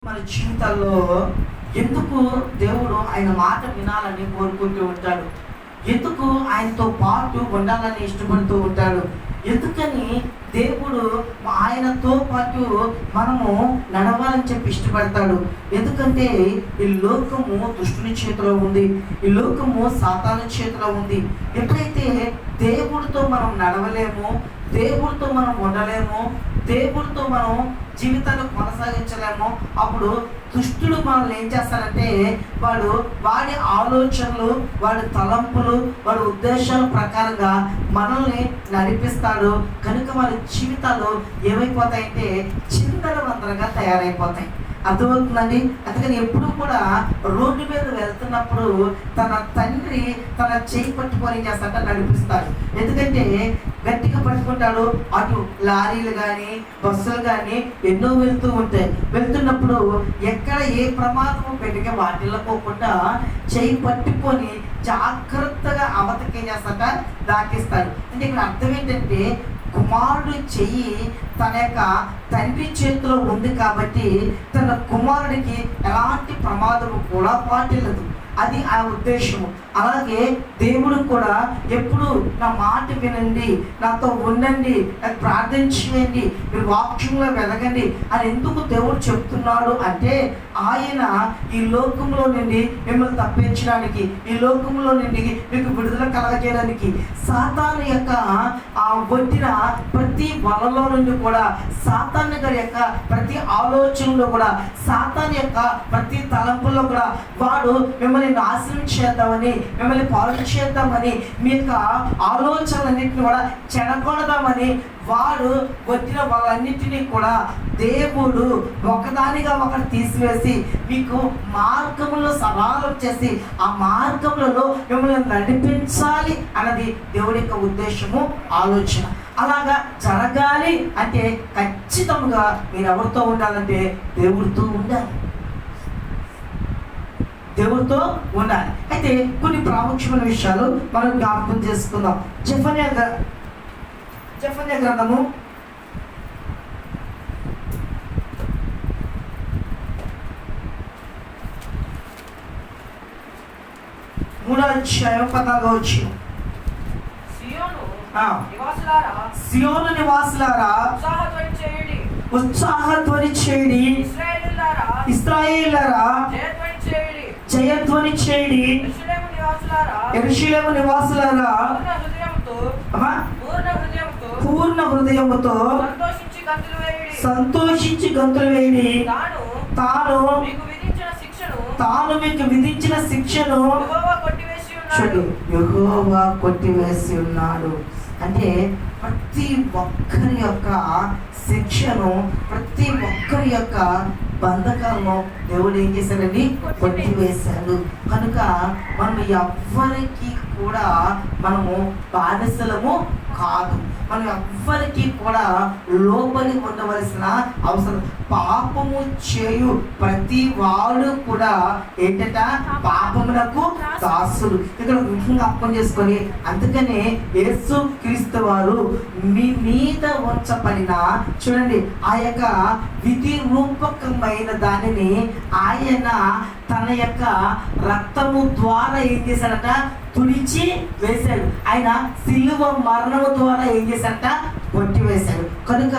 మన జీవితాల్లో ఎందుకు దేవుడు ఆయన మాట వినాలని కోరుకుంటూ ఉంటాడు? ఎందుకు ఆయనతో పాటు ఉండాలని ఇష్టపడుతూ ఉంటాడు? ఎందుకని దేవుడు ఆయనతో పాటు మనము నడవాలని చెప్పి ఇష్టపడతాడు? ఎందుకంటే ఈ లోకము దుష్టుని చేతిలో ఉంది, ఈ లోకము సాతాను చేతిలో ఉంది. ఎప్పుడైతే దేవుడితో మనం నడవలేము, దేవుడితో మనం ఉండలేము, దేవుడితో మనం జీవితాన్ని కొనసాగించలేము, అప్పుడు దుష్టుడు మనల్ని ఏం చేస్తాడంటే వాడి ఆలోచనలు, వాడి తలంపులు, వాడి ఉద్దేశాల ప్రకారంగా మనల్ని నడిపిస్తాడు. కనుక వాడి జీవితాలు ఏమైపోతాయంటే చిందరవందరగా తయారైపోతాయి. అర్థమవుతుందండి? అందుకని ఎప్పుడు కూడా రోడ్డు మీద వెళ్తున్నప్పుడు తన తండ్రి తన చేయి పట్టుకొని చేస్తాడ నడిపిస్తాడు. ఎందుకంటే గట్టిగా పట్టుకుంటాడు. అటు లారీలు కానీ బస్సులు కానీ ఎన్నో వెళ్తూ ఉంటాయి. వెళ్తున్నప్పుడు ఎక్కడ ఏ ప్రమాదము పెరిగే వాటిల్లో పోకుండా చేయి పట్టుకొని జాగ్రత్తగా అవతకి ఏం చేస్తాడ దాకిస్తాడు. అంటే ఇక్కడ అర్థం ఏంటంటే కుమారుడు చెయ్యి తన యొక్క తండ్రి చేతిలో ఉంది కాబట్టి తన కుమారుడికి ఎలాంటి ప్రమాదము కూడా పాటిల్లదు. అది ఆ ఉద్దేశము. అలాగే దేవుడు కూడా ఎప్పుడు నా మాట వినండి, నాతో ఉండండి, నాకు ప్రార్థన చేయండి, మీరు వాక్యంలో వెలగండి అని ఎందుకు దేవుడు చెప్తున్నాడు అంటే ఆయన ఈ లోకంలో నుండి మిమ్మల్ని తప్పించడానికి, ఈ లోకంలో నుండి మీకు విడుదల కలగజేయడానికి సాతాను యొక్క ఆ వడ్డిన ప్రతి వలలో నుండి కూడా, సాతాను గారి యొక్క ప్రతి ఆలోచనలో కూడా, సాతాను యొక్క ప్రతి తలంపుల్లో కూడా వాడు మిమ్మల్ని నాశనం చేద్దామని, మిమ్మల్ని పాలన చేద్దామని, మీ యొక్క ఆలోచనలన్నింటినీ కూడా చెడగొడదామని వాడు వచ్చిన వాళ్ళన్నింటినీ కూడా దేవుడు ఒకదానిగా ఒకటి తీసివేసి మీకు మార్గంలో సవాలు చేసి ఆ మార్గంలో మిమ్మల్ని నడిపించాలి అన్నది దేవుడి యొక్క ఉద్దేశము, ఆలోచన. అలాగా జరగాలి అంటే ఖచ్చితంగా మీరు ఎవరితో ఉండాలంటే దేవుడితో ఉండాలి, దేవుడితో ఉండాలి. అయితే కొన్ని ప్రాముఖ్యమైన విషయాలు మనం జ్ఞాపకం చేసుకుందాం. జెఫన్యా గ్రంథము 3వ అధ్యాయం 14వ వచనం. సియోను నివాసులారా ఉత్సాహధ్వని చేయండి, ఇశ్రాయేలులారా జయధ్వని చేయండి, యెరూషలేము నివాసులారా పూర్ణ హృదయముతో సంతోషించి గంతులు వేయండి. తాను మీకు విధించిన శిక్షను యెహోవా కొట్టివేసి ఉన్నాడు. అంటే ప్రతి ఒక్కరి యొక్క శిక్షను, ప్రతి ఒక్కరి యొక్క బంధకాలను దేవుడు ఏం చేశాడండి? కొట్టివేశాడు. కనుక మనం ఎవ్వరికి కూడా మనము బానిసలము కాదు, మనం ఎవ్వరికి కూడా లోబడి ఉండవలసిన అవసరం. పాపము చేయు ప్రతి వాడు కూడా ఏంటంట? పాపమునకు దాసుడు. ఇక్కడ ముఖ్యంగా అర్థం చేసుకొని, అందుకనే యేసు క్రీస్తు వారు మీ మీద ఉంచబడిన, చూడండి, ఆ యొక్క విధి రూపకమైన దానిని ఆయన తన యొక్క రక్తము ద్వారా ఏం చేశాడట? తుడిచి వేశాడు. ఆయన సిలువ మరణము ద్వారా ఏం చేశాడట? కొట్టివేశాడు. కనుక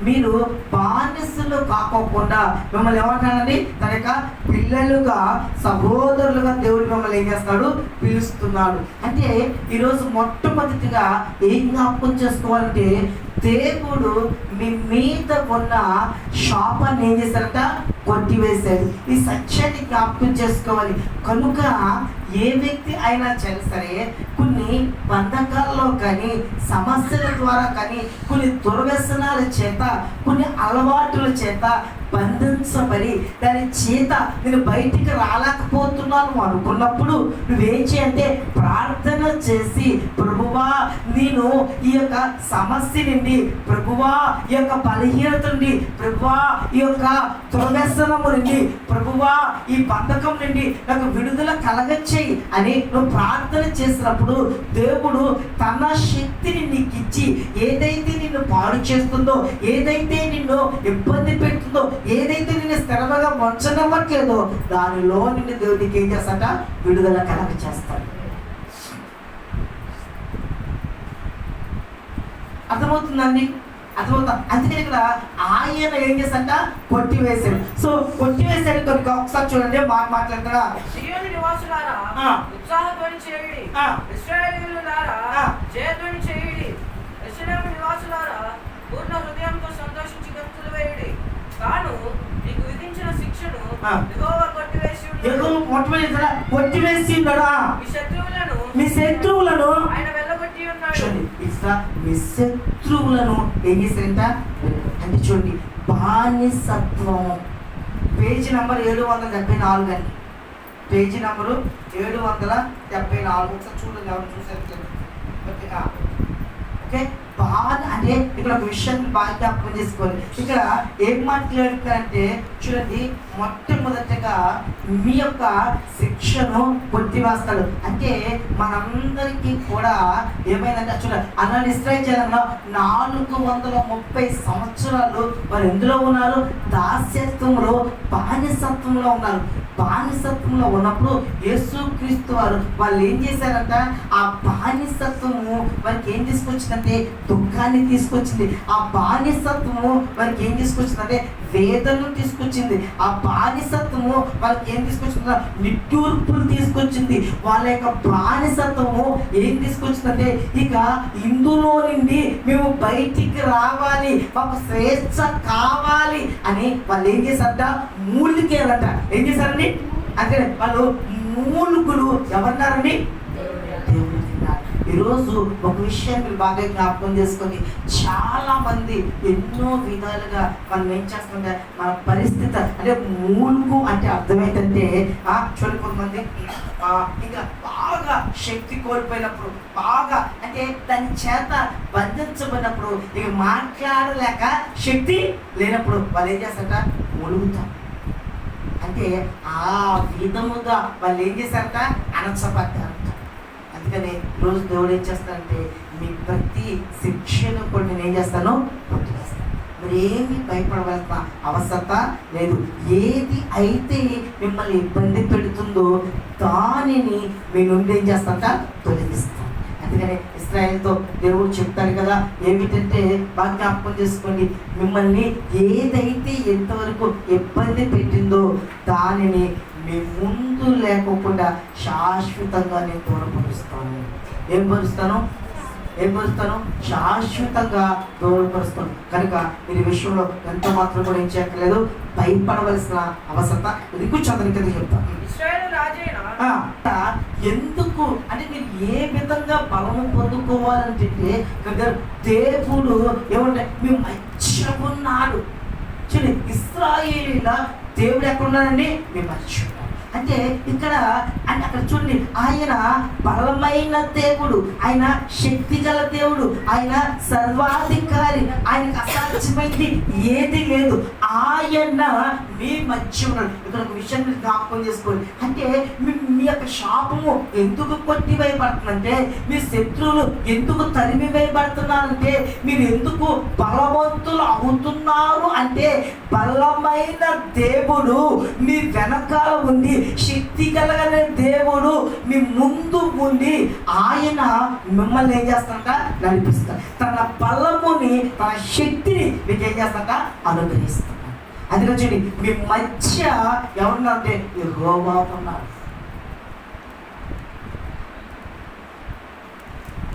మీరు బానిసలు కాకోకుండా మిమ్మల్ని ఏమంటాడండి? తన యొక్క పిల్లలుగా, సహోదరులుగా దేవుడు మిమ్మల్ని ఏం చేస్తాడు? పిలుస్తున్నాడు. అంటే ఈరోజు మొట్టమొదటిగా ఏం జ్ఞాపకం చేసుకోవాలంటే దేవుడు మీ మీద ఉన్న శాపాన్ని ఏం చేశారట? కొట్టివేశాడు. ఈ సత్యాన్ని జ్ఞాపకం చేసుకోవాలి. కనుక ఏ వ్యక్తి అయినా సరే కొన్ని బంధకాల్లో కానీ, సమస్యల ద్వారా కానీ, కొన్ని దుర్వ్యసనాల చేత, కొన్ని అలవాటుల చేత బంధించబడి దాని చేత నేను బయటికి రాలేకపోతున్నాను అనుకున్నప్పుడు నువ్వేం చేయంటే ప్రార్థన చేసి, ప్రభువా నేను ఈ యొక్క సమస్య నుండి, ప్రభువా ఈ యొక్క బలహీనత నుండి, ప్రభువా ఈ యొక్క దుర్వ్యసనము నుండి, ప్రభువా ఈ బంధకం నుండి నాకు విడుదల కలగచ్చేయి అని నువ్వు ప్రార్థన చేసినప్పుడు దేవుడు తన శక్తిని నీకు ఇచ్చి ఏదైతే నిన్ను పాడు చేస్తుందో, ఏదైతే నిన్ను ఇబ్బంది పెడుతుందో, ఏదైతే నేను స్థిరముగా ఉంచనివ్వట్లేదో దానిలో నుండి దేవుడికి ఏం చేస్తాట, విడుదల కలగ చేస్తాడు. అర్థమవుతుందండి? అర్థమవుతా. అందుకని ఇక్కడ ఆయన ఏం చేస్తాట, కొట్టివేశాడు. సో కొట్టివేశాడు కనుక ఒకసారి చూడండి మాట్లాడతాడా, సియోను నివాసులారా ఉత్సాహధ్వని చేయుడి, ఇశ్రాయేలీయులారా జయధ్వని చేయుడి, యెరూషలేము నివాసులారా పూర్ణ హృదయంతో సంతోషించి గంతులు వేయుడి. తాను మీకు విధించిన శిక్షను యెహోవా కొట్టివేసి ఉన్నాడా, మీ శత్రువులను ఆయన వెళ్ళగొట్టి ఉన్నాడు. మీ శత్రువులను ఏం చేశారంట అంటే చూడండి, బానిసత్వం. పేజీ నంబర్ 774 అండి, పేజీ నంబరు 774. ఒకసారి చూడండి, ఎవరు చూసారు? ఓకే, అంటే ఇక్కడ ఒక విషయాన్ని బాగా జ్ఞాపకం చేసుకోవాలి. ఇక్కడ ఏం మాట్లాడుతారంటే చూడండి, మొట్టమొదటిగా మీ యొక్క శిక్షను కొట్టివేస్తాడు. అంటే మనందరికీ కూడా ఏమైందంటే చూడండి, అలాంటి ఇశ్రాయేలు జనంలో 430 సంవత్సరాలు మరి ఎందులో ఉన్నారు, దాస్యత్వంలో, బానిసత్వంలో ఉన్నారు. బానిసత్వంలో ఉన్నప్పుడు యేసుక్రీస్తు వారు వాళ్ళు ఏం చేశారంట, ఆ బానిసత్వము వారికి ఏం తీసుకొచ్చిందంటే దుఃఖాన్ని తీసుకొచ్చింది. ఆ బానిసత్వము వారికి ఏం తీసుకొచ్చిందంటే వేదనను తీసుకొచ్చింది. ఆ బానిసత్వము వాళ్ళకి ఏం తీసుకొచ్చిందంటే నిట్టూర్పులు తీసుకొచ్చింది. వాళ్ళ యొక్క బానిసత్వము ఏం తీసుకొచ్చిందంటే ఇక ఇందులో నుండి మేము బయటికి రావాలి, మాకు స్వేచ్ఛ కావాలి అని వాళ్ళు ఏం చేశారంట, మూలికేరంట. ఏం చేశారండి అంటే వాళ్ళు మూలుగులు ఎవరన్నారండి, దేవుడు తిన్నారు. ఈరోజు ఒక విషయం మీరు బాగా జ్ఞాపకం చేసుకొని, చాలా మంది ఎన్నో విధాలుగా మనం ఏం చేస్తుంటే మన పరిస్థితి అంటే మూలుగు అంటే అర్థమైందంటే చూడండి, కొంతమంది ఇంకా బాగా శక్తి కోల్పోయినప్పుడు, బాగా అంటే దాని చేత బంధించబడినప్పుడు, ఇక మాట్లాడలేక శక్తి లేనప్పుడు వాళ్ళు ఏం చేస్తారట, మూలుగుతారు. అంటే ఆ విధముగా వాళ్ళు ఏం చేశారట, అణచబడ్డారట. అందుకని రోజు దేవుడు ఏం చేస్తారంటే మీ ప్రతి శిక్షను కూడా నేను ఏం చేస్తాను, కొట్టివేస్తాను. మరి ఏమి భయపడవలసిన అవసరత లేదు. ఏది అయితే మిమ్మల్ని ఇబ్బంది పెడుతుందో దానిని మీ నుండి ఏం చేస్తారట, తొలగిస్తాను. అందుకని ఇశ్రాయేలుతో దేవుడు చెప్తాడు కదా, ఏమిటంటే బాగా జ్ఞాపకం చేసుకోండి, మిమ్మల్ని ఏదైతే ఎంతవరకు ఇబ్బంది పెట్టిందో దానిని మీ ముందు లేకుండా శాశ్వతంగా నేను దూరపరుస్తాను. ఏం పరుస్తాను, శాశ్వతంగా దూరపరుస్తాను. కనుక ఈ విషయంలో ఎంత మాత్రం కూడా ఏం చేయక్కర్లేదు, భయపడవలసిన అవసరత ఇది. కూర్చోందని కదా చెప్తాను. ఎందుకు అంటే మీరు ఏ విధంగా బలము పొందుకోవాలంటే దేవుడు ఏమంటే మీ మధ్య ఉన్నాడు. చూడండి, ఇశ్రాయేలీల దేవుడు ఎక్కడున్నాడండి, మీ మధ్య ఉన్నాడు. అంటే ఇక్కడ అంటే అక్కడ చూడండి, ఆయన బలమైన దేవుడు, ఆయన శక్తి గల దేవుడు, ఆయన సర్వాధికారి, ఆయనకు అసాధ్యమైంది ఏది లేదు. ఆయన మీ మధ్య ఉన్నాడు. ఇక్కడ ఒక విషయం మీరు జ్ఞాపకం చేసుకోండి. అంటే మీ యొక్క శాపము ఎందుకు కొట్టివేయబడుతుందంటే, మీ శత్రువులు ఎందుకు తరిమివేయబడుతున్నారంటే, మీరు ఎందుకు బలవంతులు అవుతున్నారు అంటే, బలమైన దేవుడు మీ వెనకాల ఉంది, శక్తి కలిగిన దేవుడు మీ ముందు ఉండి ఆయన మిమ్మల్ని ఏం చేస్తాడంట, నడిపిస్తాడు. తన బలముని, తన శక్తిని మీకు ఏం చేస్తాడంట, అనుగ్రహిస్తాడు. అందుకని చూడండి, మీ మధ్య ఎవరున్నారంటే యెహోవా ఉన్నారు.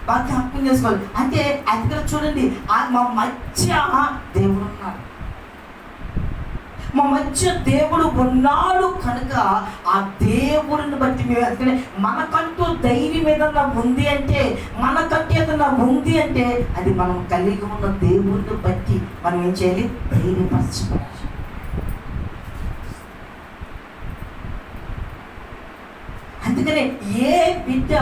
బాగా జ్ఞాపకం చేసుకోవాలి. అంటే అందుకని చూడండి, మా మధ్య దేవుడు ఉన్నాడు, మా మధ్య దేవుడు ఉన్నాడు. కనుక ఆ దేవుడిని బట్టి మేము అందుకనే మనకంటూ ధైర్యం ఏదన్నా ఉంది అంటే, మనకంటూ ఏదన్నా ఉంది అంటే అది మనం కలిగి ఉన్న దేవుడిని బట్టి మనం ఏం చేయాలి, ధైర్యపరచుకోవాలి. అందుకనే ఏ బిడ్డ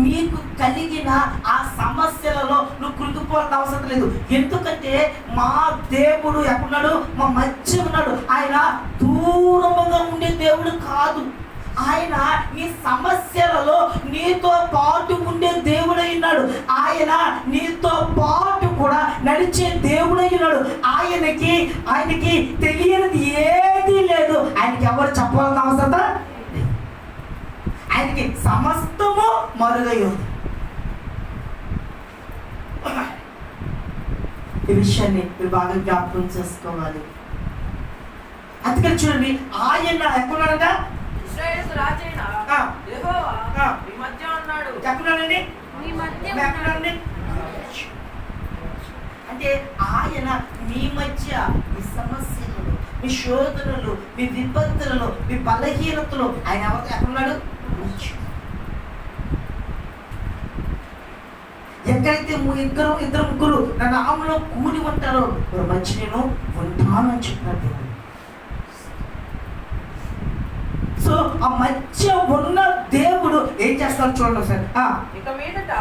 నీకు కలిగిన ఆ సమస్యలలో నువ్వు కృంగిపోవాల్సిన అవసరం లేదు. ఎందుకంటే మా దేవుడు ఎక్కడున్నాడు, మా మధ్య ఉన్నాడు. ఆయన దూరముగా ఉండే దేవుడు కాదు. ఆయన నీ సమస్యలలో నీతో పాటు ఉండే దేవుడై ఉన్నాడు. ఆయన నీతో పాటు కూడా నడిచే దేవుడై ఉన్నాడు. ఆయనకి తెలియనిది ఏదీ లేదు. ఆయనకి ఎవరు చెప్పాల్సిన అవసరం లేదు. ఆయనకి సమస్తము మరుగై ఉంది. ఈ విషయాన్ని మీరు బాగా జ్ఞాపకం చేసుకోవాలి. అందుకని చూడండి, ఆయన ఎక్కడున్నాడంట? ఇశ్రాయేలుకు రాజైన యెహోవా మీ మధ్య ఉన్నాడు. ఎక్కడున్నాడండి? మీ మధ్య ఎక్కడున్నాడండి? అంటే ఆయన మీ మధ్య మీ సమస్యలు, మీ శోధనలు, మీ విపత్తులలో, మీ బలహీనతలు ఆయన ఎక్కడున్నాడు? ఎక్కడైతే ఇద్దరు ముగ్గురు నా నామములో కూడి ఉంటారో వారి మధ్య నేను ఉంటాను అని చెప్పినట్టు. సో ఆ మధ్య ఉన్న దేవుడు ఏం చేస్తాడు చూడండి సార్. ఇక మీదట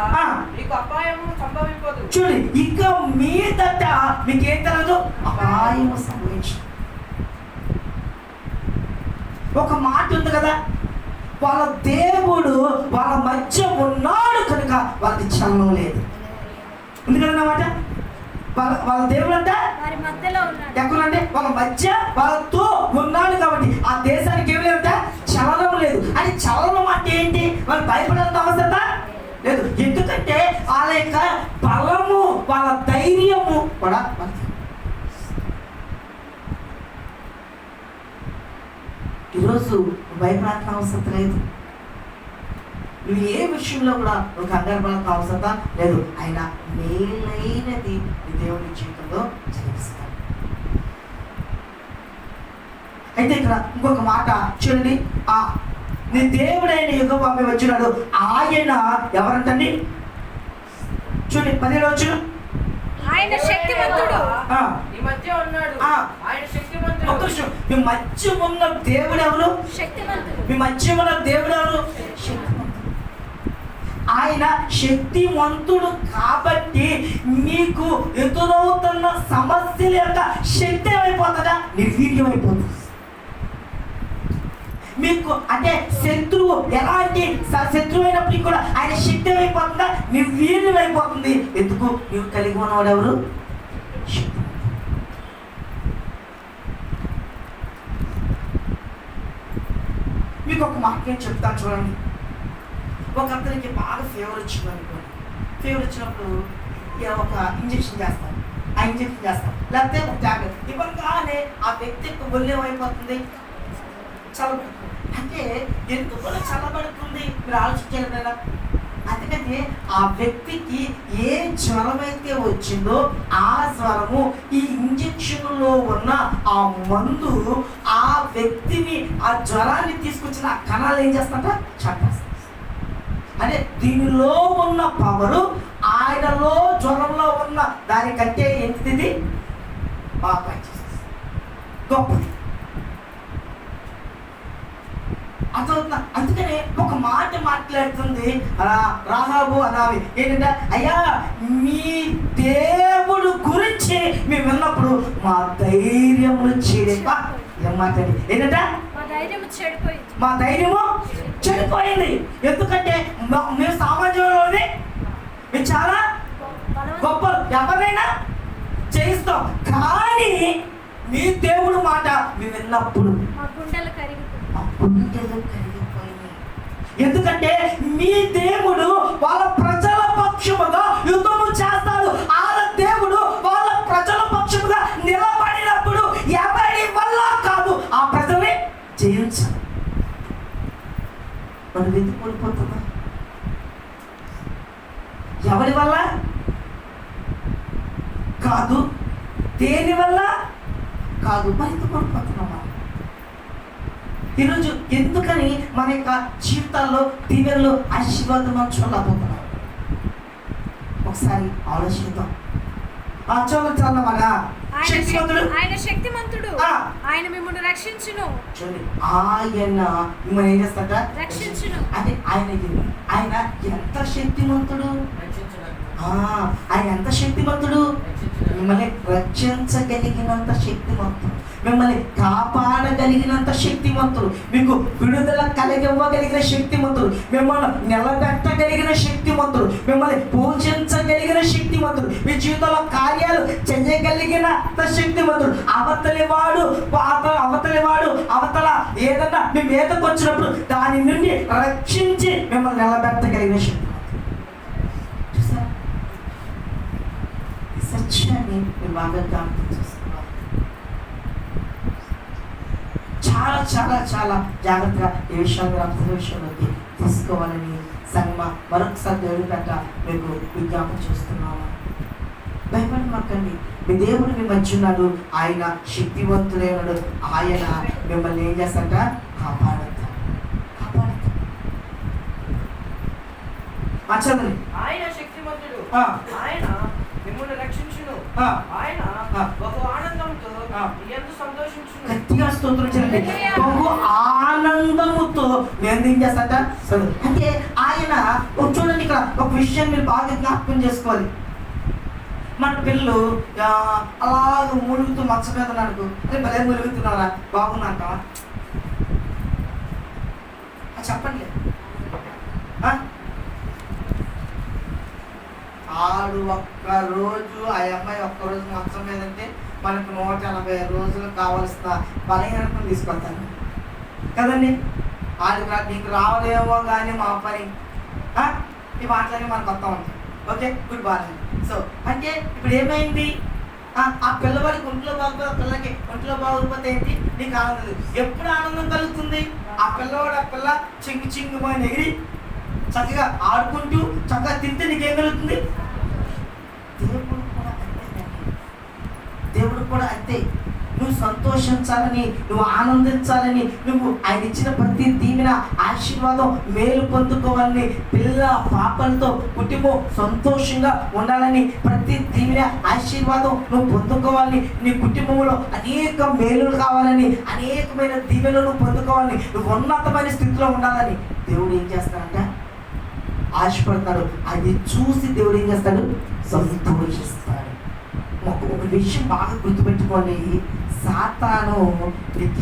మీకు అపాయము సంభవింపదు. చూడండి, ఇక మీదట మీకు ఏం తెలియదు, అపాయము సంభవించదు. ఒక మాట ఉంది కదా, వాళ్ళ దేవుడు వాళ్ళ మధ్య ఉన్నాడు కనుక వాళ్ళకి చలనం లేదు. ఉంది కదా అన్నమాట. వాళ్ళ దేవుడు అంటే వారి మధ్యలో ఉన్నాడు. ఎక్కడంటే వాళ్ళ మధ్య వాళ్ళతో ఉన్నాడు కాబట్టి ఆ దేశానికి ఏమి లేదంటే చలనం లేదు. అని చలనం అంటే ఏంటి? వాళ్ళు భయపడాల్సిన అవసరం లేదు. ఎందుకంటే వాళ్ళ యొక్క బలము, వాళ్ళ ధైర్యము కూడా ఈరోజు భయపడాల్సిన అవసరం లేదు. నువ్వు ఏ విషయంలో కూడా నువ్వు కంగారు పడాల్సిన అవసరం లేదు. ఆయన మేలైనది నీ దేవుని జీవితంలో జరిగిస్తాడు. అయితే ఇక్కడ ఇంకొక మాట చూడండి, నీ దేవుడైన యెహోవా మీ వచ్చినాడు. ఆయన ఎవరంటండి? చూడండి 17వ వచనం. ఆయన శక్తిమంతుడు. మీ మధ్య ఉన్నాడు. ఆయన శక్తిమంతుడు. ఒక్క నిమిషం. మీ మధ్య ఉన్న దేవుడు ఎవరు? శక్తిమంతుడు. మీ మధ్య ఉన్న దేవుడు ఎవరు? శక్తిమంతుడు. ఆయన శక్తివంతుడు కాబట్టి మీకు ఎదురవుతున్న సమస్యల యొక్క శక్తి ఏమైపోతుందా? నిర్వీర్యమైపోతుంది. మీకు అంటే శత్రువు ఎలాంటి శత్రువు అయినప్పటికీ కూడా ఆయన శక్తి ఏమైపోతుందా? నిర్వీర్యమైపోతుంది. ఎందుకు? నీవు కలిగి ఉన్నవాడు ఎవరు? మీకు ఒక మాట నేను చెప్తాను చూడండి. ఒక అతనికి బాగా ఫీవర్ వచ్చింది అనుకోండి. ఫీవర్ వచ్చినప్పుడు ఒక ఇంజక్షన్ చేస్తాం. ఆ ఇంజక్షన్ చేస్తాం, లేకపోతే ఒక ట్యాబ్లెట్ ఇవ్వగానే ఆ వ్యక్తికి ఒళ్ళేమైపోతుంది? చల్లబడుతుంది. అంటే ఎందుకు చల్లబడుతుంది? మీరు ఆలోచించారు కదా. అందుకని ఆ వ్యక్తికి ఏ జ్వరం అయితే వచ్చిందో ఆ జ్వరము ఈ ఇంజక్షన్లో ఉన్న ఆ మందు ఆ వ్యక్తిని, ఆ జ్వరాన్ని తీసుకొచ్చిన ఆ కణాలు ఏం చేస్తాంట? చంపేస్తాయి. అంటే దీనిలో ఉన్న పవరు ఆయనలో జ్వరంలో ఉన్న దానికంటే ఏంటిది? బాగా పనిచేస్తుంది, గొప్పది. అర్థమవుతుందా? అందుకనే ఒక మాట మాట్లాడుతుంది రాహాబు అనావి ఏంటంటే, అయ్యా మీ దేవుడు గురించి మేము విన్నప్పుడు మా ధైర్యము చెడిపా. ఏం మాట్లాడి ఏంటంటే మా ధైర్యము చెడిపోయింది. ఎందుకంటే మేము సామాన్యంలోనే మేము చాలా గొప్ప, ఎవరైనా చేయిస్తాం. కానీ మీ దేవుడు మాట మేము విన్నప్పుడు మా గుండెలు కరిగిపోయి. ఎందుకంటే మీ దేవుడు వాళ్ళ ప్రజల పక్షముగా యుద్ధము చేస్తాడు. ఆ దేవుడు వాళ్ళ ప్రజల పక్షముగా నిలబడినప్పుడు ఎవరి వల్ల కాదు ఆ ప్రజల్ని జయించాలి. మనం ఎందుకు కోల్పోతున్నా? ఎవరి వల్ల కాదు, దేని వల్ల కాదు, మరి ఎందుకు కోల్పోతున్నామా? ఈరోజు ఎందుకని మన యొక్క జీవితాల్లో దీవెనలు ఆశీర్వాదం మనం చూడలేకపోతున్నాం? ఒకసారి ఆలోచిద్దాం. ఆయన శక్తిమంతుడు. ఆయన మిమ్మల్ని రక్షించును. చూడండి, ఆయన మిమ్మల్ని ఏం చేస్తాడ? రక్షించును. అంటే ఆయన ఎంత శక్తిమంతుడు! ఆయన ఎంత శక్తిమంతుడు! మిమ్మల్ని రక్షించగలిగినంత శక్తిమంతుడు. మిమ్మల్ని కాపాడగలిగినంత శక్తిమంతుడు, మీకు విడుదల కలిగివ్వగలిగిన శక్తిమంతుడు, మిమ్మల్ని నిలబెట్టగలిగిన శక్తిమంతుడు, మిమ్మల్ని పూజించగలిగిన శక్తిమంతుడు, మీ జీవితంలో కార్యాలు చేయగలిగిన శక్తిమంతుడు. అవతలివాడు అవతల ఏదన్నా మీ మీదకు వచ్చినప్పుడు దాని నుండి రక్షించి మిమ్మల్ని నిలబెట్టగలిగిన శక్తిమంతుడు. ఈ సత్యాన్ని మీరు బాగా జ్ఞాపకం చేసుకోవాలి. చాలా చాలా చాలా జాగ్రత్తగా ఈ విషయాన్ని అర్థం విషయంలోకి తీసుకోవాలని సంగమ మరొకసారి దేవుడి పెట్ట మీకు విజ్ఞాపన చేస్తున్నాను. భయపడమాకండి, మీ దేవుడు మీ మధ్య ఉన్నాడు, ఆయన శక్తివంతుడైనడు, ఆయన మిమ్మల్ని ఏం చేస్తాట కాపాడుతాడు. ఆయన శక్తివంతుడు, ఆయన మిమ్మల్ని రక్షించును, ఆయన బహు ఆనందంతో యందు సంతోషించును. గట్టిగా స్తోత్రం చేయండి. బహు ఆనందముతో నేను ఏం చేస్తాట. అంటే ఆయన చూడండి, ఇక్కడ ఒక విషయం మీరు బాగా జ్ఞాపకం చేసుకోవాలి. మన పిల్లలు అలాగ ములుగుతూ మచ్చ మీద నడుకు, అరే భలే ములుగుతున్నారా, బాగుందంట చెప్పండి. ఆడు ఒక్కరోజు ఆ అమ్మాయి ఒక్కరోజు మంచం మీద అంటే మనకు 180 రోజులు కావలసిన బలహీనతను తీసుకొస్తాను కదండి. నీకు రావలేమో కానీ మా పని ఈ మాటలన్నీ మనకు వస్తూ ఉంటాయి. Okay, good morning. సో అంటే ఇప్పుడు ఏమైంది, ఆ పిల్లవాడికి ఒంట్లో బాగుపోతే, పిల్లకి ఒంట్లో బాగోకపోతే ఏంటి నీకు ఆనందం. ఎప్పుడు ఆనందం కలుగుతుంది, ఆ పిల్లవాడు ఆ పిల్ల చింగు పోయిన ఎగిరి చక్కగా ఆడుకుంటూ చక్కగా తింటే నీకేం కలుగుతుంది. దేవుడు కూడా అంతే. నువ్వు సంతోషించాలని, నువ్వు ఆనందించాలని, నువ్వు ఆయన ఇచ్చిన ప్రతి దీవెన ఆశీర్వాదం మేలు పొందుకోవాలని, పిల్ల పాపలతో కుటుంబం సంతోషంగా ఉండాలని, ప్రతి దీవెన ఆశీర్వాదం నువ్వు పొందుకోవాలని, నీ కుటుంబంలో అనేక మేలులు కావాలని, అనేకమైన దీవెనలు పొందుకోవాలని, నువ్వు ఉన్నతమైన స్థితిలో ఉండాలని దేవుడు ఏం చేస్తాడంట, ఆశపడతాడు. అది చూసి దేవుడు ఏం చేస్తాడు, సంతోషిస్తాడు. ఒక విషయం బాగా గుర్తుపెట్టుకోండి, సాతాను నీకు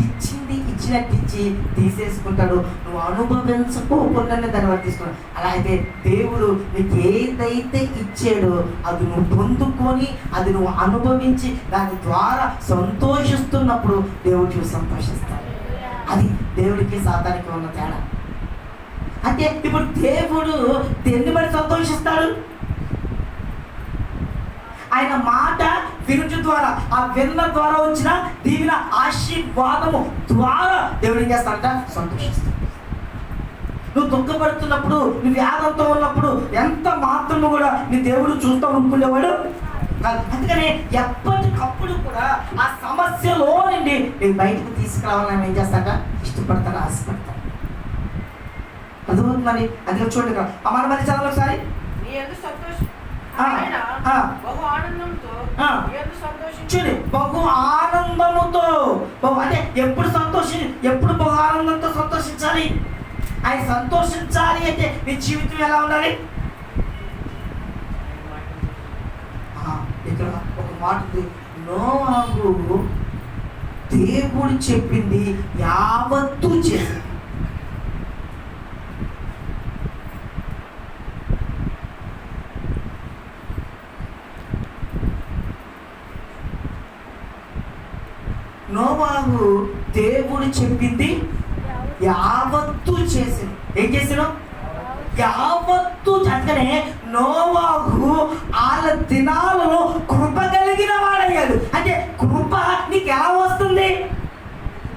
ఇచ్చినట్టు ఇచ్చి తీసేసుకుంటాడు. నువ్వు అనుభవించుకోకుండానే దాన్ని వర్తిస్తున్నాడు. అలా అయితే దేవుడు నీకు ఏదైతే ఇచ్చాడో అది నువ్వు పొందుకొని, అది నువ్వు అనుభవించి దాని ద్వారా సంతోషిస్తున్నప్పుడు దేవుడు చూసి సంతోషిస్తాడు. అది దేవుడికి సాతానికి ఉన్న తేడా. అంటే ఇప్పుడు దేవుడు దేన్ని బట్టి సంతోషిస్తాడు, ఆయన మాట వినుట ద్వారా, ఆ విన్న ద్వారా వచ్చిన దీవెన ఆశీర్వాదము ద్వారా దేవుడు ఏం చేస్తాడంట, సంతోషిస్తాడు. నువ్వు దుఃఖపడుతున్నప్పుడు, నువ్వు వ్యాధంతో ఉన్నప్పుడు ఎంత మాత్రము కూడా నీ దేవుడు చూస్తూ అనుకునేవాడు కాదు. అందుకని ఎప్పటికప్పుడు కూడా ఆ సమస్యలో నుండి నేను బయటకు తీసుకురావాలని ఏం చేస్తాడ, ఇష్టపడతాడు, ఆశపడతాడు. అర్థమవుతుందని అందులో చూడండి, మన మళ్ళీ చదవాలి ఒకసారి. బహు ఆనందంతో చూడండి, బహు ఆనందముతో. అంటే ఎప్పుడు ఎప్పుడు బహు ఆనందంతో సంతోషించాలి. ఆయన సంతోషించాలి అంటే నీ జీవితం ఎలా ఉండాలి. ఇక్కడ ఒక మాట ఉంది, నోవాహు దేవుడు చెప్పింది యావత్తు చేసింది. నోవాహు దేవుడు చెప్పింది యావత్తు చేసింది. ఏం చేసాడు, యావత్తు. అందుకనే నోవాహు వాళ్ళ దినాలలో కృప కలిగిన వాడయ్యాడు. అంటే కృప నీకు ఎలా వస్తుంది,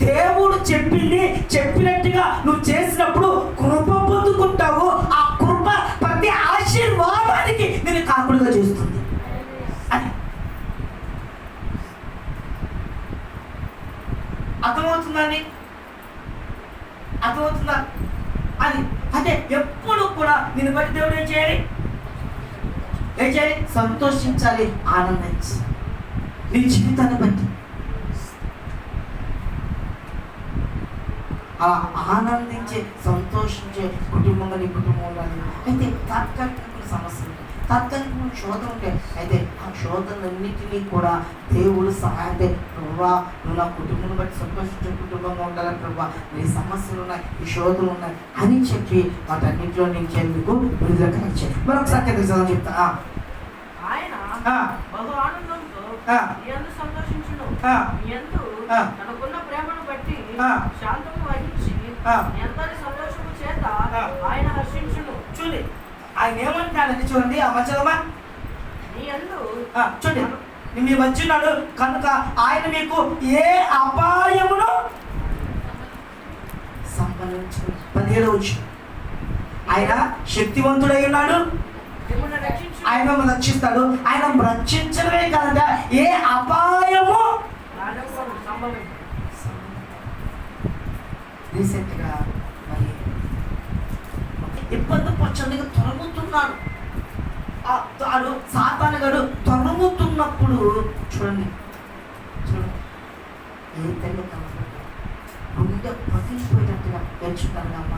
దేవుడు చెప్పినట్టుగా నువ్వు చేసినప్పుడు కృప పొందుకుంటావు. ఆ కృప ప్రతి ఆశీర్వాదానికి నేను కాకుడుగా చేస్తుంది. అది అర్థమవుతుందా? అది అంటే ఎప్పుడు కూడా నిన్ను బట్టి దేవుడు ఏం చేయాలి, సంతోషించాలి, ఆనందించాలి. నీ జీవితాన్ని బట్టి అలా ఆనందించే, సంతోషించే కుటుంబంగా నీ కుటుంబంలో. అయితే తాత్కాలిక సమస్యలు, తాత్కాలికమైన శోధన ఉంటాయి. అయితే ఆ శోధనలన్నిటినీ కూడా దేవుడు సహాయం ప్రభా, నువ్వు నా కుటుంబం బట్టి సంతోషించే కుటుంబంగా ఉండాలని ప్రభా, నీ సమస్యలు ఉన్నాయి, ఈ శోధనలు ఉన్నాయి అని చెప్పి వాటన్నిటిలో నుంచి ఎందుకు విడుదల కలిగించారు. మరొకసారి చదవని చెప్తా. ఆయన బహు ఆనందంతో నీ యందు సంతోషించును, నీ యందు తనకున్న ప్రేమను బట్టి శాంతము వహించి నీ అందరి సంతోషము చేత ఆయన హర్షించును. చూడండి ఆయన ఏమంటాడండి, చూడండి ఆ మధ్యలో నీ యందు చూడండి మీ వచ్చినాడు కనుక ఆయన మీకు ఏ అపాయమును సంబంధించు. 17వ వచనం, ఆయన శక్తివంతుడై ఉన్నాడు, మిమ్మల్ని రక్షించును. ఆయన మిమ్మల్ని రక్షిస్తాడు. ఆయన రక్షించడమే కాదంట, ఏ అపాయము సంభవించు. రీసెంట్గా మరి ఇబ్బంది పచ్చడిగా తొలగుతున్నాడు. ఆడు సాతాను గాడు తొలగుతున్నప్పుడు చూడండి ఏ తల్లి గుండె పగిలిపోయేటట్టుగా తెచ్చుకుంటారు అమ్మ.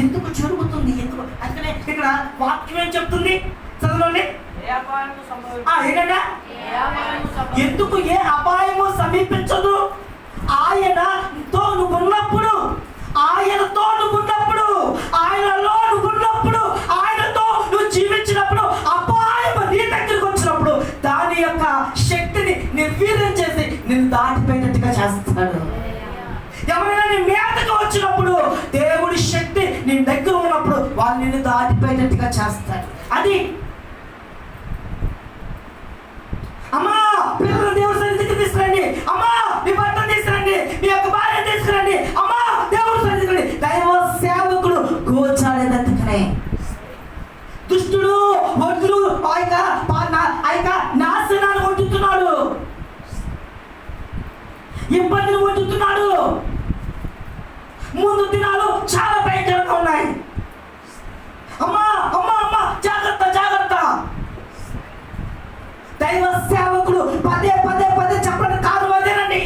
ఎందుకు జరుగుతుంది? ఎందుకు? అందుకనే ఇక్కడ వాక్యం ఏం చెప్తుంది, చదవండి. ఏంటంటే ఎందుకు ఏ అపాయము సమీపించదు? ఆయనతో నువ్వు ఉన్నప్పుడు, ఆయనతో నువ్వు ఉన్నప్పుడు, ఆయనలో నువ్వు ఉన్నప్పుడు, ఆయనతో నువ్వు జీవించినప్పుడు, అపాయం నీ దగ్గరికి వచ్చినప్పుడు దాని యొక్క శక్తిని నిర్వీర్యం చేసి నేను దాటిపోయినట్టుగా చేస్తాడు. ఎవరైనా నీ మీదకి వచ్చినప్పుడు దేవుడి శక్తి నీ దగ్గర ఉన్నప్పుడు వాళ్ళు నిన్ను దాటిపోయేటట్టుగా చేస్తాడు. అది అమ్మా పిల్లలు దేవుడి సన్నిధికి తీసుకురండి, అమ్మా మీ భర్తను తీసుకురండి, మీ యొక్క భార్యను తీసుకురండి, అమ్మా దేవుడి సన్నిధికి. దైవ సేవకుడు గోచాడేదట్టుకనే దుష్టుడు వద్దులు నాశనాన్ని వండుతున్నాడు, ఇబ్బందిని వండుతున్నాడు. ముందు దినాలు చాలా భయంకరంగా ఉన్నాయి. అమ్మా అమ్మా అమ్మా జాగ్రత్త జాగ్రత్త. దైవ సేవకుడు పదే పదే పదే చెప్పడం కాదు అదేనండి.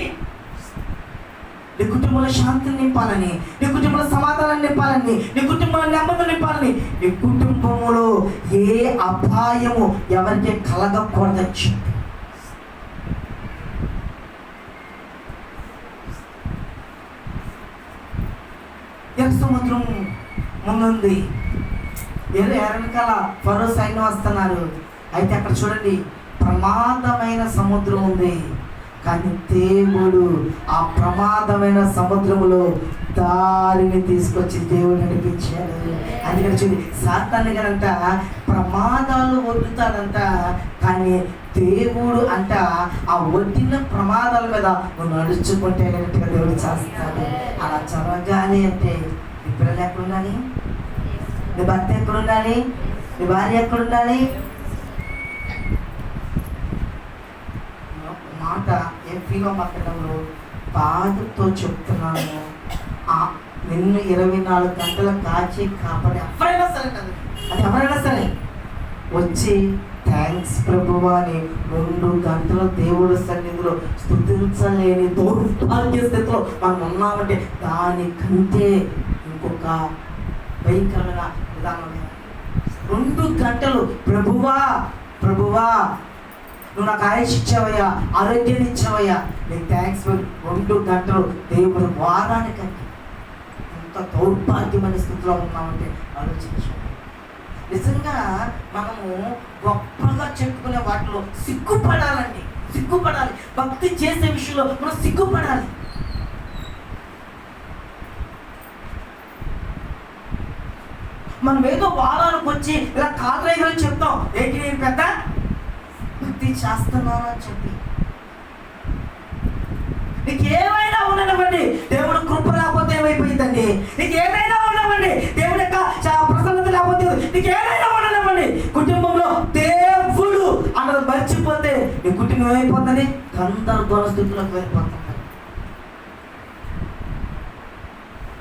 నీ కుటుంబంలో శాంతిని నింపాలని, నీ కుటుంబంలో సమాధానం నింపాలని, నీ కుటుంబంలో నెమ్మది నింపాలని, నీ కుటుంబంలో ఏ అపాయము ఎవరికి కలగకూడదు. సముద్రం ముందుంది, ఎరనకాల ఫరో సైన్యం వస్తున్నారు. అయితే అక్కడ చూడండి ప్రమాదమైన సముద్రం ఉంది, కానీ దేవుడు ఆ ప్రమాదమైన సముద్రములో దారిని తీసుకొచ్చి దేవుడు నడిపించాడు. అందుకని చూడండి సాతాను గారంట ప్రమాదాలు వదులుతాడంట, కానీ దేవుడు అంట ఆ వడ్డిన ప్రమాదాల మీద నువ్వు నడుచుకుంటే గట్టిగా దేవుడు చేస్తాడు. అలా జరగాలి అంటే నీ పిల్లలు ఎక్కడుండాలి, నీ భర్త ఎక్కడుండాలి, నీ భార్య ఎక్కడుండాలి. మాట ఏం ఫీల్ అవ్వకండి, బాధతో చెప్తున్నాను. నిన్ను 24 గంటల కాచి కాపాడి ఎవరైనా సరే కదా, అది ఎవరైనా సరే వచ్చి థ్యాంక్స్ ప్రభువా అని 2 గంటల దేవుడి సన్నిధిలో స్తుతించలేని దౌర్భాగ్య స్థితిలో మనం ఉన్నామంటే దానికంటే ఇంకొక భయంకరమైన విధానం. 2 గంటలు ప్రభువా ప్రభువా నువ్వు నాకు ఆయుష్ ఇచ్చావయ్యా, ఆరోగ్యాన్ని ఇచ్చావయ్యా, నీకు థ్యాంక్స్. 2 గంటలు దేవుడు వారానికంటే ఎంత దౌర్భాగ్యమైన స్థితిలో ఉన్నామంటే ఆలోచించాలి. నిజంగా మనము గొప్పగా చెప్పుకునే వాటిలో సిగ్గుపడాలండి, సిగ్గుపడాలి. భక్తి చేసే విషయంలో మనం సిగ్గుపడాలి. మనం ఏదో వారానికి వచ్చి ఇలా కాదు చెప్తాం, ఏంటి నేను పెద్ద భక్తి చేస్తున్నాను అని చెప్పి. నీకు ఏమైనా ఉండనివ్వండి, దేవుడు కృప లేకపోతే ఏమైపోయిందండి. నీకు ఏమైనా ఉండనివ్వండి, దేవుడి యొక్క ప్రసన్నత లేకపోతే, నీకు ఏమైనా ఉండనివ్వండి, కుటుంబంలో దేవుడు అన్నది మర్చిపోతే నీ కుటుంబం ఏమైపోతుంది, గందరగోళ స్థితిలోకి వెళ్ళిపోతుంది.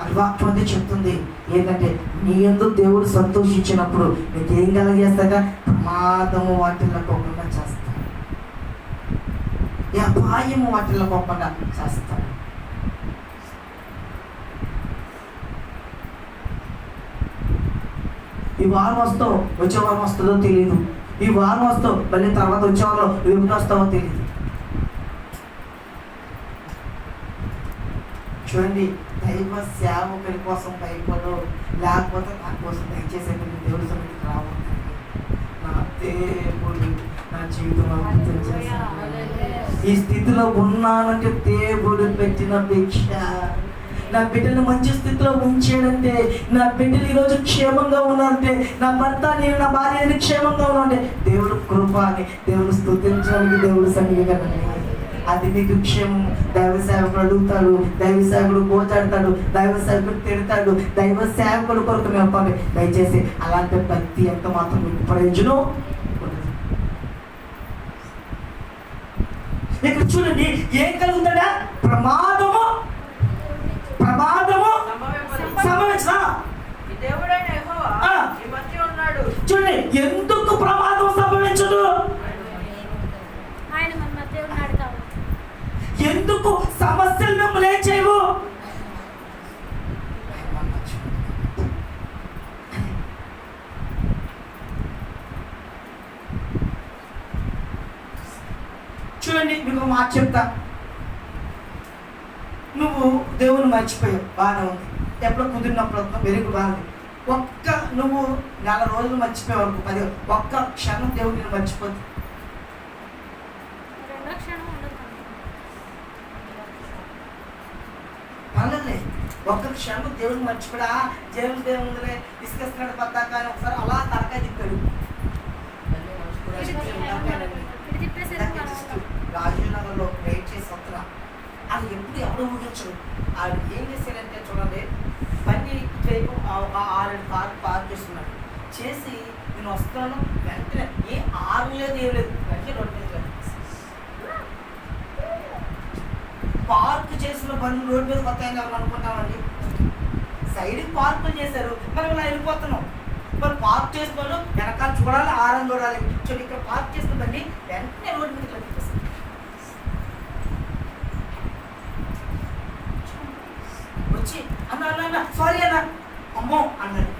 అది వాక్యం చెప్తుంది ఏంటంటే నీ యందు దేవుడు సంతోషించినప్పుడు నీకేం కలిగేస్తాక ప్రమాదము వాటిల్లో పోకుండా చేస్తాడు, ఈ అపాయము వాటిల్లో పోకుండా చేస్తాడు. ఈ వారం వస్తావు, వచ్చే వారం వస్తుందో తెలియదు. ఈ వారం వస్తావు, మళ్ళీ తర్వాత వచ్చే వారం ఎప్పుడు వస్తావో తెలియదు. చూడండి, దైవ సేవకుడి కోసం భయపడు, లేకపోతే నా కోసం దయచేసి దేవుడి సన్నిధికి రావద్దండి. నా దేవుడు నా జీవితంలో అద్భుతం చేశాడు. ఈ స్థితిలో ఉన్నానంటే దేవుడు పెట్టిన భిక్ష. నా బిడ్డను మంచి స్థితిలో ఉంచాడంటే, నా బిడ్డలు ఈరోజు క్షేమంగా ఉన్నారంటే, నా భర్త నేను నా భార్య క్షేమంగా ఉన్నానంటే దేవుడు కృప అని దేవుడు స్తుతించడానికి దేవుడు సన్నిధి కదండి. అది మీకు క్షేమం. దైవ సేవకుడు అడుగుతాడు, దైవ సేవకుడు పోచాడతాడు, దైవ సేవకుడు తిడతాడు, దైవ సేవకుడు కొరకు నిలపాలి. దయచేసి అలాంటి భక్తి ఎంత మాత్రం మీకు ప్రయోజనం. ఇక్కడ చూడండి, ఏం కలుగుతాడా? ప్రమాదము సంభవించా. చూడండి, ఎందుకు ప్రమాదం సంభవించదు? ఎందుకు సమస్యలు మిమ్మల్ని ఏం చేయవు? చూడండి, మీకు మాట చెప్తా. నువ్వు దేవుని మర్చిపోయావు, బాగానే ఉంది. ఎప్పుడో కుదిరినప్పుడు వెలుగు బాగుంది. నువ్వు 4 రోజులు మర్చిపోయావు అనుకో, 10 ఒక్క క్షణం దేవుడు నేను మర్చిపోతుంది. పర్లేదు, ఒక్క క్షణం దేవుడు మర్చిపోడా. దేవుడులే ఇసుకేస్తున్నాడు పద్దాక అని ఒకసారి అలా తలకాయ తిప్పాడు. రాజీనగర్లో వెయిట్ చేసి వస్తున్నా, అది ఎప్పుడు ఎవరు ఊహించడు. అది ఏం చేశాడంటే చూడండి, బండి వైపు ఒక 6 కార్లు పార్క్ చేస్తున్నాడు. చేసి నేను వస్తున్నాను, వెంటనే ఏ 6 లేదు ఏం లేదు, వెంటనే రోడ్డు మీద పార్క్ చేసిన బండి రోడ్డు మీద వస్తాయని ఎవరు అనుకుంటామండి. సైడ్కి పార్కులు చేశారు, మనం ఇలా వెళ్ళిపోతున్నాం. మరి పార్క్ చేసుకోవాలి, వెనకాల చూడాలి, ఆరం చూడాలి. చూడండి, ఇక్కడ పార్క్ చేసిన బండి వెంటనే రోడ్డు మీద వచ్చి అన్న సారీ అన్న, అమ్మో అన్నాడు.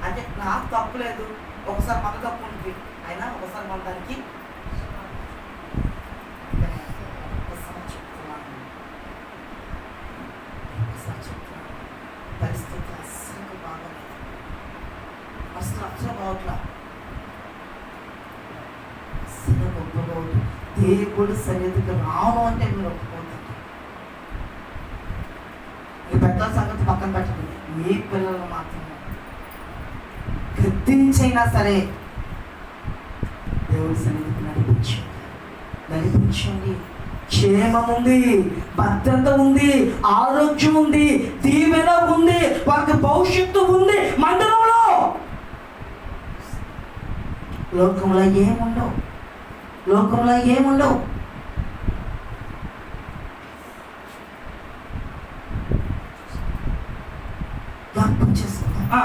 అంటే నాకు తప్పు లేదు, ఒకసారి మన తప్పు ఉంటుంది, అయినా ఒకసారి మన దానికి పరిస్థితి అస్సలు బాగోలేదు, అసలు బాగోట్లా, అస్సలు ఒప్పుకోవద్దు. దేవుడు సన్నిధికి రాను అంటే మీరు ఒప్పుకోవద్దు. మీ పెద్దల సంగతి పక్కన పెట్టండి, మీ పిల్లలు మాత్రమే గద్దించైనా సరే దేవుడి సన్నిధికి నడిపించండి. క్షేమం ఉంది, భద్రత ఉంది, ఆరోగ్యం ఉంది, దీవెన ఉంది, వారికి భవిష్యత్తు ఉంది. మందిరంలో లోకంలో ఏముండవు, లోకంలో ఏముండవు. జ్ఞాపకం చేసుకుంటా.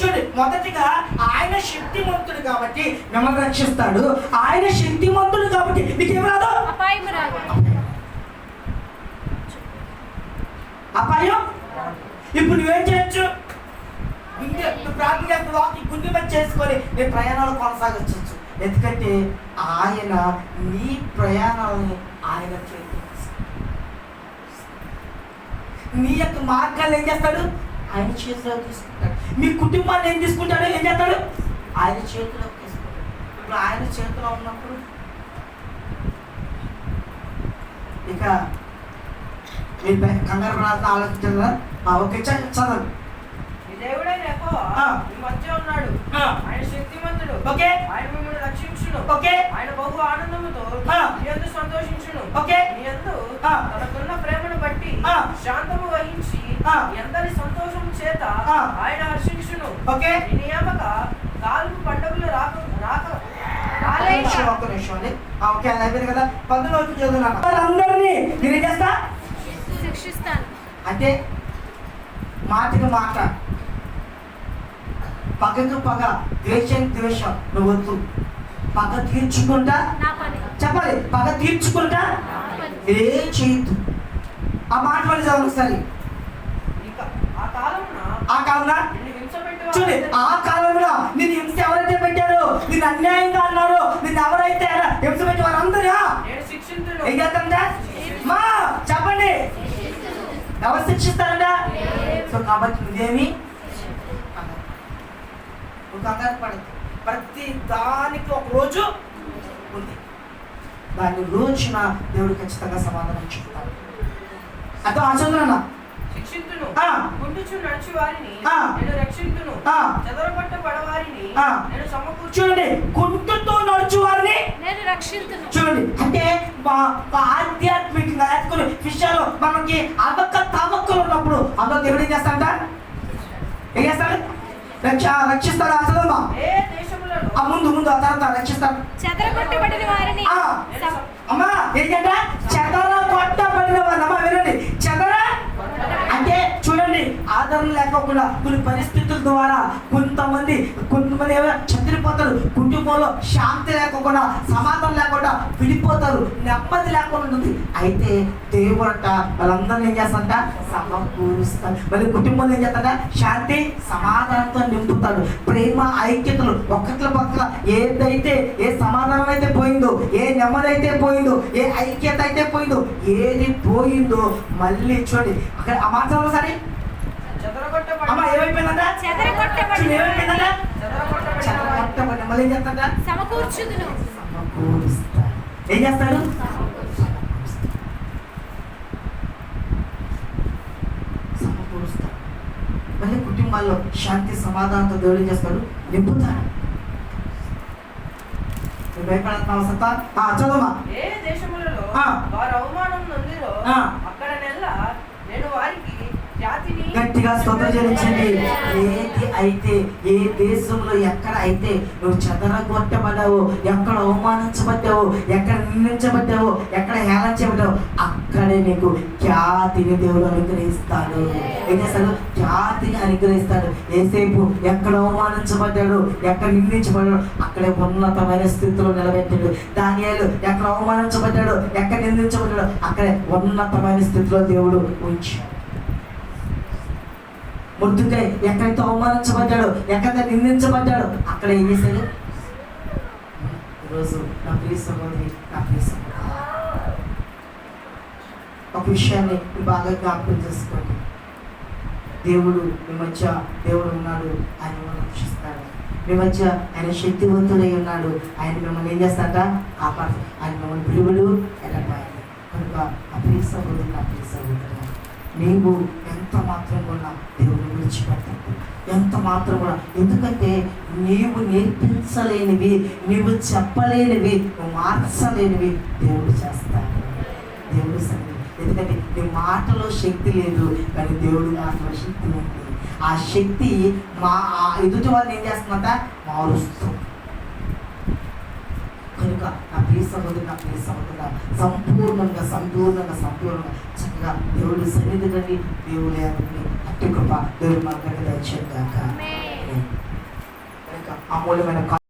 చూడండి, మొదటిగా ఆయన శక్తిమంతుడు కాబట్టి మిమ్మల్ని రక్షిస్తాడు. ఆయన శక్తిమంతుడు కాబట్టి మీకు ఏం రాదు, అపాయం. ఇప్పుడు నువ్వేం చేయొచ్చు? ప్రార్థన గుండె మీద చేసుకొని నీ ప్రయాణాలు కొనసాగించవచ్చు. ఎందుకంటే ఆయన నీ ప్రయాణాలను ఆయన చేతి, మీ యొక్క మార్గాలు ఏం చేస్తాడు? ఆయన చేతిలో తీసుకుంటాడు. మీ కుటుంబాన్ని ఏం తీసుకుంటాడో ఏం చేస్తాడు? ఆయన చేతిలో తీసుకుంటాడు. ఇప్పుడు ఆయన చేతిలో ఉన్నప్పుడు ఇక మీ కంగారు పడాల్సిన ఆలోచించారు కదా. ఓకే, చదవండి. దేవుడైన యెహోవా మీ మధ్య ఉన్నాడు, ఆయన శక్తిమంతుడు, ఆయన మిమ్మల్ని రక్షించును, ఆయన బహు ఆనందముతో మీ యందు సంతోషించును, మీ యందు తనకున్న ప్రేమను బట్టి శాంతము వహించి ఎందరి సంతోషం చేత ఆయన హర్షించును. ఈ నియామక కాల్పు పండుగలు కదా. 19 చదువున్నాను. అందరినీ నేనేం చేస్తా? శిక్షిస్తాను. అంటే మాటకి మాట, పగకు పగ, ద్వేషం ద్వేషం. నువ్వు వద్దు, పగ తీర్చుకుంటా. చెప్పాలి, పగ తీర్చుకుంటా ఏం చేయొద్దు. ఆ మాట మళ్ళీ చదవండి ఒకసారి. ఇక ఆ కాలమున నిన్ను హింస పెట్టువారు చూడండి, ఆ కాలంలో నిన్ను హింస ఎవరైతే పెట్టారో, నిన్ను అన్యాయంగా అన్నారో, నిన్ను ఎవరైతే హింస పెట్టేవారు అందరూ నేను శిక్షించును. ఏం చేస్తారంట? మా చెప్పండి, ఎవరు శిక్షిస్తారంట? సో కాబట్టి నువ్వేమి నువ్వు కంగారు పడదు. ప్రతి దానికి ఒక రోజు ఉంది. దాని రోజున దేవుడు ఖచ్చితంగా సమాధానం చెప్తాడు. అదో ఆచరణ శిక్షించును. ఆ. గుండుచు నడుచు వారిని ఆ. నేను రక్షించును. ఆ. చెదరగొట్ట పడవారిని ఆ. నేను సమకూర్చు. చూడండి, గుంటుతో నడుచు వారిని నేను రక్షింతును. చూడండి, అంటే ఆధ్యాత్మికంగా కొన్ని విషయాలు మనకి తవక్కలు ఉన్నప్పుడు అందులో దేవుడు ఏం చేస్తాడంట? ఏం చేస్తాడు? రక్షిస్తాడు. అసలు ఏ దేశములలో ఆ ముందు ఆ తర్వాత రక్షిస్తాడు. చెదరగొట్టబడిన వారిని ఆ. అమ్మా ఏంటంటే చెదరగొట్టబడిన వారిని. అమ్మా వినండి, అంటే చూడండి, ఆదరణ లేకుండా కొన్ని పరిస్థితుల ద్వారా కొంతమంది ఏమో చదిరిపోతారు. కుటుంబంలో శాంతి లేకుండా, సమాధానం లేకుండా విడిపోతారు, నెమ్మది లేకుండా ఉంటుంది. అయితే దేవుడంట వాళ్ళందరినీ ఏం చేస్తాడంట? సమకూరుస్తాడు. మళ్ళీ కుటుంబంలో ఏం చేస్తాడ? శాంతి సమాధానంతో నింపుతాడు. ప్రేమ ఐక్యతలు ఒక్కట్ల పక్కల ఏదైతే, ఏ సమాధానం అయితే పోయిందో, ఏ నెమ్మది అయితే పోయిందో, ఏ ఐక్యత అయితే పోయిందో, ఏది పోయిందో మళ్ళీ చూడండి అక్కడ ఆ మాత్రం సరే అమ్మ ఏమైపోయిందంట? ఏమైపోయిందంట? చెదరగొట్టబడి మళ్ళీ ఏం చేస్తాడ? సమకూర్చుదును. సమకూరుస్తాడు. ఏం చేస్తాడు? సమకూరుస్తాడు. మళ్ళీ కుటుంబాల్లో శాంతి సమాధానంతో దేవుడు ఏం చేస్తాడు? నింపుతాడు. చదువుమా. ఏ దేశములలో ఆ. వారు అవమానం నొందిరో ఆ. అక్కడ నేను వారికి జాతిని గట్టిగా స్తోత్రం చెల్లించండి. ఏది అయితే, ఏ దేశంలో ఎక్కడ అయితే నువ్వు చెదరగొట్టబడ్డావో, ఎక్కడ అవమానించబడ్డావో, ఎక్కడ నిందించబడ్డావో, ఎక్కడ హేళించబడ్డావో అక్కడే నీకు ఖ్యాతిని దేవుడు అనుగ్రహిస్తాడు. ఏం చేస్తాడు? ఖ్యాతిని అనుగ్రహిస్తాడు. ఏసేపు ఎక్కడ అవమానించబడ్డాడు, ఎక్కడ నిందించబడ్డాడు అక్కడే ఉన్నతమైన స్థితిలో నిలబెట్టాడు. దానియేలు ఎక్కడ అవమానించబడ్డాడు, ఎక్కడ నిందించబడ్డాడు అక్కడే ఉన్నతమైన స్థితిలో దేవుడు ఉంచాడు. మొర్దెకై ఎక్కడైతే అవమానించబడ్డాడు, ఎక్కడైతే నిందించబడ్డాడు అక్కడ ఏం చేశాడు? ఈరోజు నా ప్రియ సహోదరి, నా ప్రియ సహోదరి, ఒక విషయాన్ని బాగా జ్ఞాపకం చేసుకోండి. దేవుడు మీ మధ్య దేవుడు ఉన్నాడు. ఆయన మిమ్మల్ని రక్షిస్తాడు. మీ మధ్య ఆయన శక్తివంతుడై ఉన్నాడు. ఆయన మిమ్మల్ని ఏం చేస్తాడ? కాపాడు. ఆయన మిమ్మల్ని విలువలు ఎడపాయాలి. కనుక నా ప్రియ సహోదరి, నా ప్రియ సహోదరి, నీవు ఎంత మాత్రం కూడా దేవుని విడిచిపెట్టద్దు. ఎంత మాత్రం కూడా. ఎందుకంటే నీవు నేర్పించలేనివి, నీవు చెప్పలేనివి, నువ్వు మార్చలేనివి దేవుడు చేస్తాడు. దేవుడు సరే. ఎందుకంటే నీ మాటలో శక్తి లేదు, కానీ దేవుడు మాటలో శక్తి ఉంది. ఆ శక్తి ఎదుటి వాళ్ళని ఏం చేస్తుందంట? మారుస్తుంది. కనుక నా ప్రియ సహోదరు, నా ప్రియ సహోదరుడా, సంపూర్ణంగా చక్కగా దేవుడి సన్నిధి కండి, దేవుడి అట్టి కృప దేవుడు మనకు దయచేయగాక. అమూల్యమైన